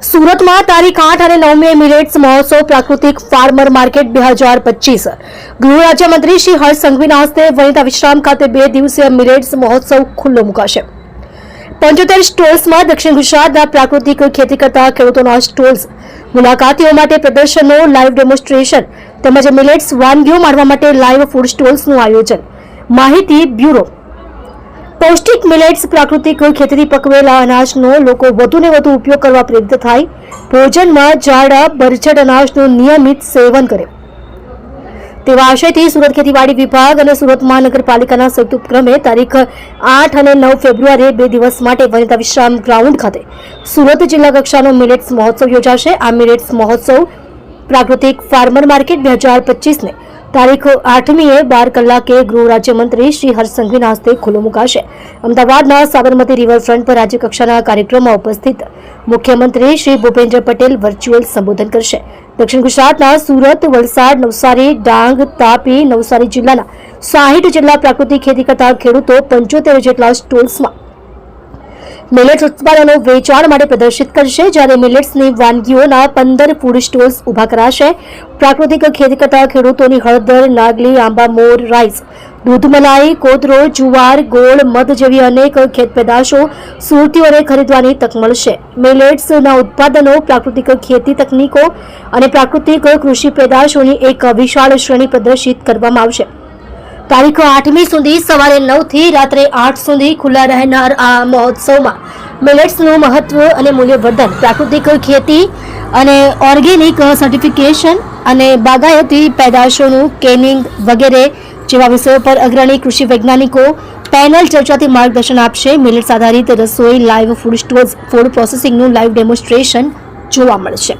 સુરતમાં તારીખ 8 અને 9 મે મિલેટ્સ મહોત્સવ પ્રાકૃતિક ફાર્મર માર્કેટ 2025 ગૃહ રાજ્યમંત્રી શ્રી હર્ષ સંઘવીના હસ્તે વનિતા વિશ્રામ ખાતે 2 દિવસીય મિલેટ્સ મહોત્સવ ખુલ્લો મુકાશે। 75 સ્ટોલ્સમાં દક્ષિણ ગુજરાતના પ્રાકૃતિક ખેતી કરતા ખેડૂતોના સ્ટોલ્સ, મુલાકાતીઓ માટે પ્રદર્શનો, લાઈવ ડેમોન્સ્ટ્રેશન તેમજ મિલેટ્સ વાનગીઓ માણવા માટે લાઈવ ફૂડ સ્ટોલ્સનું આયોજન। માહિતી બ્યુરો। પૌષ્ટિક મિલેટ્સ પ્રાકૃતિક ખેતીથી પકવેલા અનાજનો લોકો વધુને વધુ ઉપયોગ કરવા પ્રેરિત થાય, ભોજનમાં જાડા બરછટ અનાજનું નિયમિત સેવન કરે તેવા આશયથી સુરત ખેતીવાડી વિભાગ અને સુરત મહાનગરપાલિકાના સંયુક્ત ઉપક્રમે તારીખ 8 અને 9 ફેબ્રુઆરીએ 2 દિવસ માટે વનિતા વિશ્રામ ગ્રાઉન્ડ ખાતે સુરત જિલ્લા કક્ષાનો મિલેટ્સ મહોત્સવ યોજાશે। આ મિલેટ્સ મહોત્સવ પ્રાકૃતિક ફાર્મર માર્કેટ 2025 ને તારીખ 8મીએ 12 કલાકે ગૃહ રાજ્યમંત્રી શ્રી હર્ષ સંઘવીના હસ્તે ખુલ્લો મુકાશે। અમદાવાદના સાબરમતી રિવરફ્રન્ટ પર રાજ્ય કક્ષાના કાર્યક્રમમાં ઉપસ્થિત મુખ્યમંત્રી શ્રી ભૂપેન્દ્ર પટેલ વર્ચ્યુઅલ સંબોધન કરશે। દક્ષિણ ગુજરાતના સુરત, વલસાડ, નવસારી, ડાંગ, તાપી, નવસારી જિલ્લાના 60 જેટલા પ્રાકૃતિક ખેતી કરતા ખેડૂતો 75 જેટલા સ્ટોલ્સમાં મિલેટ્સ ઉત્પાદનો વેચાણ માટે પ્રદર્શિત કરશે, જ્યારે મિલેટ્સની વાનગીઓના 15 ફૂડ સ્ટોલ્સ ઉભા કરાશે। પ્રાકૃતિક ખેતી કરતા ખેડૂતોની હળદર, નાગલી, આંબા મોર, રાઈસ, દૂધ મલાઈ, કોતરો, જુવાર, ગોળ, મધ જેવી અનેક ખેત પેદાશો સુરતીઓને ખરીદવાની તક મળશે। મિલેટ્સના ઉત્પાદનો, પ્રાકૃતિક ખેતી તકનીકો અને પ્રાકૃતિક કૃષિ પેદાશોની એક વિશાળ શ્રેણી પ્રદર્શિત કરવામાં આવશે। તારીખ 8મી સુધી સવારે 9 થી રાત્રે 8 સુધી ખુલ્લા રહેનાર આ મહોત્સવમાં મિલેટ્સનું મહત્વ અને મૂલ્યવર્ધન, પ્રાકૃતિક ખેતી અને ઓર્ગેનિક સર્ટિફિકેશન અને બાગાયતી પેદાશોનું કેનિંગ વગેરે જેવા વિષયો પર અગ્રણી કૃષિ વૈજ્ઞાનિકો પેનલ ચર્ચાથી માર્ગદર્શન આપશે। મિલેટ્સ આધારિત રસોઈ, લાઈવ ફૂડ સ્ટોર્સ, ફૂડ પ્રોસેસિંગનું લાઈવ ડેમોન્સ્ટ્રેશન જોવા મળશે।